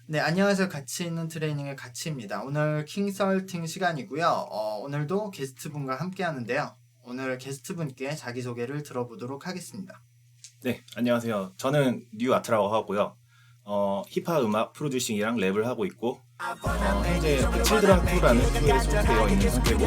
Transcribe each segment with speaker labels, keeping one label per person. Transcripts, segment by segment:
Speaker 1: 네, 안녕하세요. 가치 있는 트레이닝의 가치입니다. 오늘 킹설팅 시간이고요. 오늘도 게스트분과 함께 하는데요. 오늘 게스트분께 자기소개를 들어보도록 하겠습니다.
Speaker 2: 네, 안녕하세요. 저는 뉴아트라고 하고요. 힙합 음악 프로듀싱이랑 랩을 하고 있고 현재 칠드런 2라는 프로에 소속되어 있는 상태고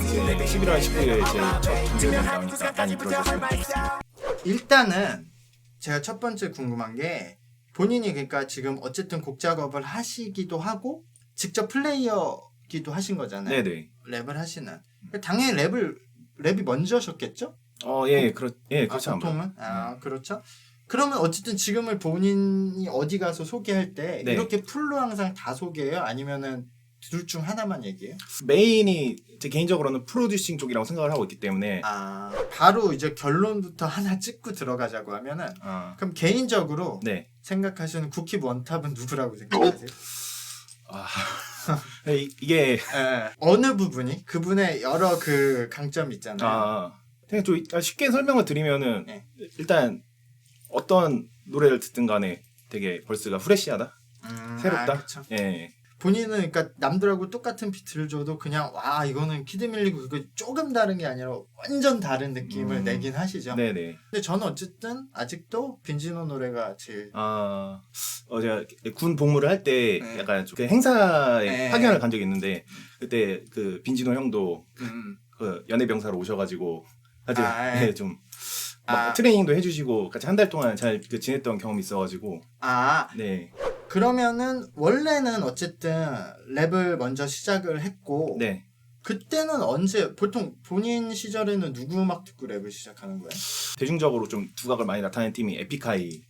Speaker 2: 이제 11월 19일에 제첫 공개앨범이 나오니까 많이 들어주셨으면 좋겠습니다.
Speaker 1: 일단은 제가 첫 번째 궁금한 게 본인이 그러니까 지금 어쨌든 곡 작업을 하시기도 하고 직접 플레이어기도 하신 거잖아요.
Speaker 2: 네네.
Speaker 1: 랩을 하시는. 당연히 랩이 먼저셨겠죠?
Speaker 2: 그렇죠.
Speaker 1: 보통은? 그렇죠. 그러면 어쨌든 지금을 본인이 어디 가서 소개할 때
Speaker 2: 네.
Speaker 1: 이렇게 풀로 항상 다 소개해요? 아니면은 둘 중 하나만 얘기해요?
Speaker 2: 메인이 제 개인적으로는 프로듀싱 쪽이라고 생각을 하고 있기 때문에
Speaker 1: 바로 이제 결론부터 하나 찍고 들어가자고 하면은 그럼 개인적으로
Speaker 2: 네.
Speaker 1: 생각하시는 쿠키 원탑은 누구라고 생각하세요?
Speaker 2: 이게
Speaker 1: 어느 부분이? 그분의 여러 그 강점이 있잖아요.
Speaker 2: 그냥 좀 쉽게 설명을 드리면은
Speaker 1: 네.
Speaker 2: 일단 어떤 노래를 듣든 간에 되게 벌스가 프레시하다, 새롭다.
Speaker 1: 그쵸.
Speaker 2: 예.
Speaker 1: 본인은 그러니까 남들하고 똑같은 비트를 줘도 그냥 와 이거는 키드 밀리고 그거 조금 다른 게 아니라 완전 다른 느낌을 내긴 하시죠.
Speaker 2: 네네.
Speaker 1: 근데 저는 어쨌든 아직도 빈지노 노래가 제일
Speaker 2: 제가 군 복무를 할 때
Speaker 1: 네.
Speaker 2: 약간 좀 행사에
Speaker 1: 네.
Speaker 2: 파견을 간 적이 있는데 그때 그 빈지노 형도 그 연예병사로 오셔가지고 아주 좀 막 트레이닝도 해주시고 같이 한 달 동안 잘 지냈던 경험이 있어가지고 네.
Speaker 1: 그러면은 원래는 어쨌든 랩을 먼저 시작을 했고
Speaker 2: 네.
Speaker 1: 그때는 언제 보통 본인 시절에는 누구 음악 듣고 랩을 시작하는 거예요?
Speaker 2: 대중적으로 좀 두각을 많이 나타낸 팀이 에픽하이.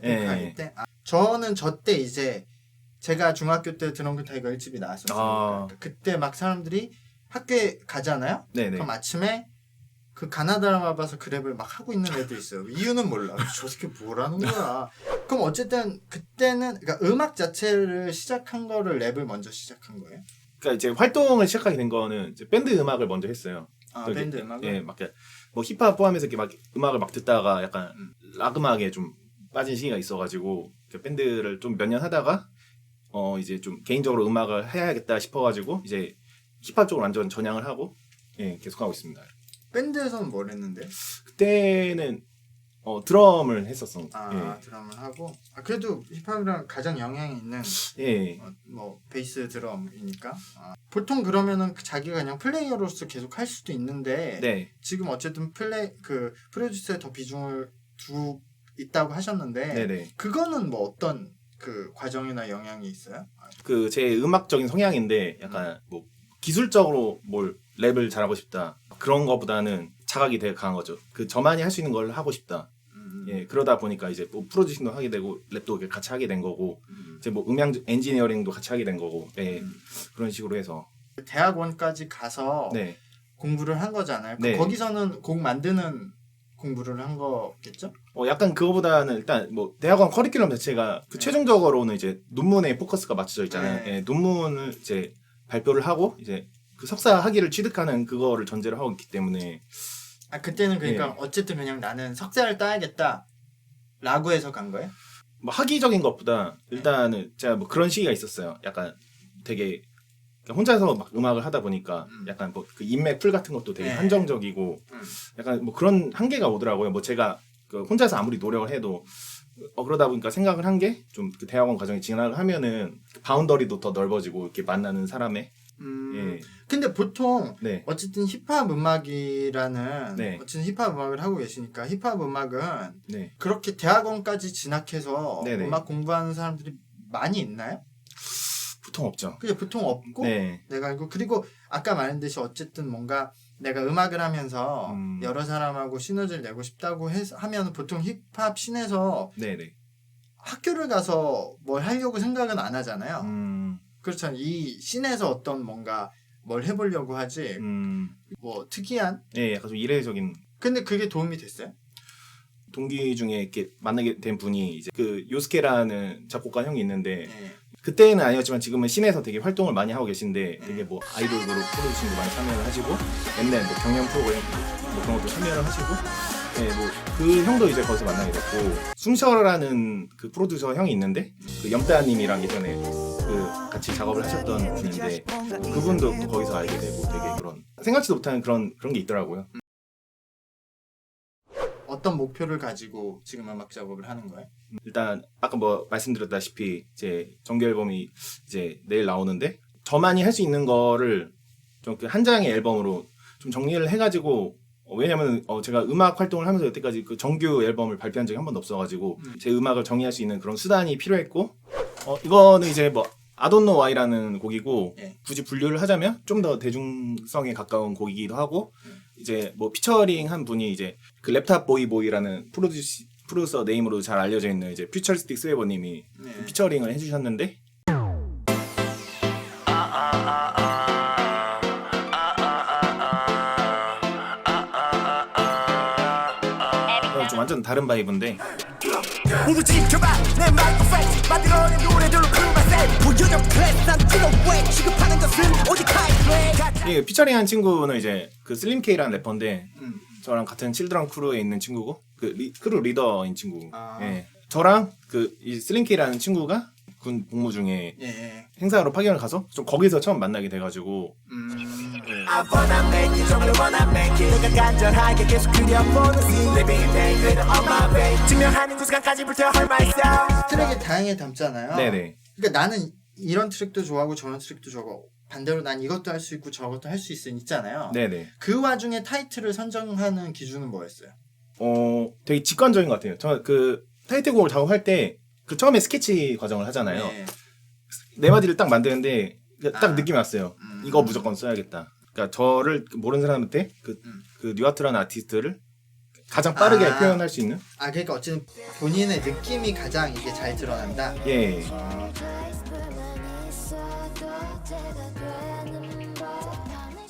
Speaker 1: 에픽하이 때? 저는 저 때 이제 제가 중학교 때 드렁큰 타이거 1집이 나왔었어요. 그때 막 사람들이 학교에 가잖아요?
Speaker 2: 네네.
Speaker 1: 그럼 아침에 그 가나다라 와봐서 그 랩을 막 하고 있는 애도 있어요. 이유는 몰라. 저 새끼 뭐라는 거야. 그럼 어쨌든 그때는 그러니까 음악 자체를 시작한 거를 랩을 먼저 시작한 거예요?
Speaker 2: 그러니까 이제 활동을 시작하게 된 거는 이제 밴드 음악을 먼저 했어요.
Speaker 1: 밴드 음악을?
Speaker 2: 예, 막 뭐 힙합 포함해서 이렇게 막 음악을 막 듣다가 약간 락 음악에 좀 빠진 시기가 있어가지고 밴드를 좀 몇 년 하다가 이제 좀 개인적으로 음악을 해야겠다 싶어가지고 이제 힙합 쪽으로 완전 전향을 하고 계속하고 있습니다.
Speaker 1: 밴드에서는 뭘 했는데?
Speaker 2: 그때는 드럼을 했었어.
Speaker 1: 드럼을 하고 그래도 힙합이랑 가장 영향이 있는 뭐 베이스 드럼이니까 보통 그러면은 자기가 그냥 플레이어로서 계속 할 수도 있는데
Speaker 2: 네.
Speaker 1: 지금 어쨌든 프로듀스에 더 비중을 두고 있다고 하셨는데
Speaker 2: 네네.
Speaker 1: 그거는 뭐 어떤 그 과정이나 영향이 있어요?
Speaker 2: 그 제 음악적인 성향인데 약간 뭐 기술적으로 뭘 랩을 잘하고 싶다 그런 거보다는 자각이 되게 강한 거죠. 그 저만이 할 수 있는 걸 하고 싶다. 그러다 보니까 이제 뭐 프로듀싱도 하게 되고 랩도 같이 하게 된 거고 이제 뭐 음향 엔지니어링도 같이 하게 된 거고 그런 식으로 해서
Speaker 1: 대학원까지 가서 공부를 한 거잖아요.
Speaker 2: 네.
Speaker 1: 거기서는 곡 만드는 공부를 한 거겠죠?
Speaker 2: 약간 그거보다는 일단 뭐 대학원 커리큘럼 자체가 최종적으로는 이제 논문에 포커스가 맞춰져 있잖아요. 논문을 이제 발표를 하고 이제 그 석사 학위를 취득하는 그거를 전제로 하고 있기 때문에
Speaker 1: 그때는 그러니까 어쨌든 그냥 나는 석사를 따야겠다 라고 해서 간 거예요?
Speaker 2: 뭐 학위적인 것보다 일단은 제가 뭐 그런 시기가 있었어요. 약간 되게 혼자서 막 음악을 하다 보니까 약간 뭐 그 인맥 풀 같은 것도 되게 한정적이고 약간 뭐 그런 한계가 오더라고요. 뭐 제가 그 혼자서 아무리 노력을 해도 그러다 보니까 생각을 한 게 좀 그 대학원 과정에 진학을 하면은 바운더리도 더 넓어지고 이렇게 만나는 사람의
Speaker 1: 근데 보통 어쨌든 힙합 음악이라는 어쨌든 힙합 음악을 하고 계시니까 힙합 음악은 그렇게 대학원까지 진학해서 음악 공부하는 사람들이 많이 있나요?
Speaker 2: 보통 없죠.
Speaker 1: 그게 보통 없고 내가 알고 그리고 아까 말했듯이 어쨌든 뭔가 내가 음악을 하면서 여러 사람하고 시너지를 내고 싶다고 하면 보통 힙합 씬에서 학교를 가서 뭘 하려고 생각은 안 하잖아요. 그렇잖아요. 이 씬에서 어떤 뭔가 뭘 해보려고 하지 뭐 특이한
Speaker 2: 약간 좀 이례적인
Speaker 1: 근데 그게 도움이 됐어요?
Speaker 2: 동기 중에 이렇게 만나게 된 분이 이제 그 요스케라는 작곡가 형이 있는데 그때는 아니었지만 지금은 씬에서 되게 활동을 많이 하고 계신데 되게 뭐 아이돌 그룹 프로듀싱도 많이 참여를 하시고 옛날 뭐 경연 프로그램 뭐 그런 것도 참여를 하시고 네, 뭐 그 형도 이제 거기서 만나게 됐고 숨쉬어라는 그 프로듀서 형이 있는데 그 염따님이랑 예전에 그 같이 작업을 하셨던 분인데 그분도 또 거기서 알게 되고 되게 그런 생각지도 못한 그런 게 있더라고요.
Speaker 1: 어떤 목표를 가지고 지금 음악 작업을 하는 거예요?
Speaker 2: 일단 아까 뭐 말씀드렸다시피 이제 정규 앨범이 이제 내일 나오는데 저만이 할 수 있는 거를 좀 한 장의 앨범으로 좀 정리를 해가지고 왜냐면 제가 음악 활동을 하면서 여태까지 그 정규 앨범을 발표한 적이 한 번도 없어가지고 제 음악을 정리할 수 있는 그런 수단이 필요했고 이거는 이제 뭐 I Don't Know Why라는 곡이고 굳이 분류를 하자면 좀 더 대중성에 가까운 곡이기도 하고 이제 뭐 피처링 한 분이 이제 그 랩탑 보이라는 프로듀서 네임으로 잘 알려져 있는 이제 퓨처리스틱 스웨버님이 피처링을 해주셨는데 좀 완전 다른 바이브인데 이 피처링한 친구는 이제 그 슬림 K라는 래퍼인데 저랑 같은 칠드런 크루에 있는 친구고 그 크루 리더인 친구. 예. 저랑 그 이 슬림 K라는 친구가 군 복무 중에 행사로 파견을 가서 좀 거기서 처음 만나게 돼가지고
Speaker 1: 트랙에 다양하게 담잖아요.
Speaker 2: 네네.
Speaker 1: 그러니까 나는 이런 트랙도 좋아하고 저런 트랙도 좋아하고 반대로 난 이것도 할 수 있고 저것도 할 수 있잖아요.
Speaker 2: 네네.
Speaker 1: 그 와중에 타이틀을 선정하는 기준은 뭐였어요?
Speaker 2: 되게 직관적인 것 같아요. 저 그 타이틀곡을 작업할 때 그 처음에 스케치 과정을 하잖아요. 네 마디를 딱 만드는데 딱 느낌이 왔어요. 이거 무조건 써야겠다. 그러니까 저를 모르는 사람한테 그 뉴아트라는 아티스트를 가장 빠르게 표현할 수 있는.
Speaker 1: 그러니까 어쨌든 본인의 느낌이 가장 이게 잘 드러난다.
Speaker 2: 예.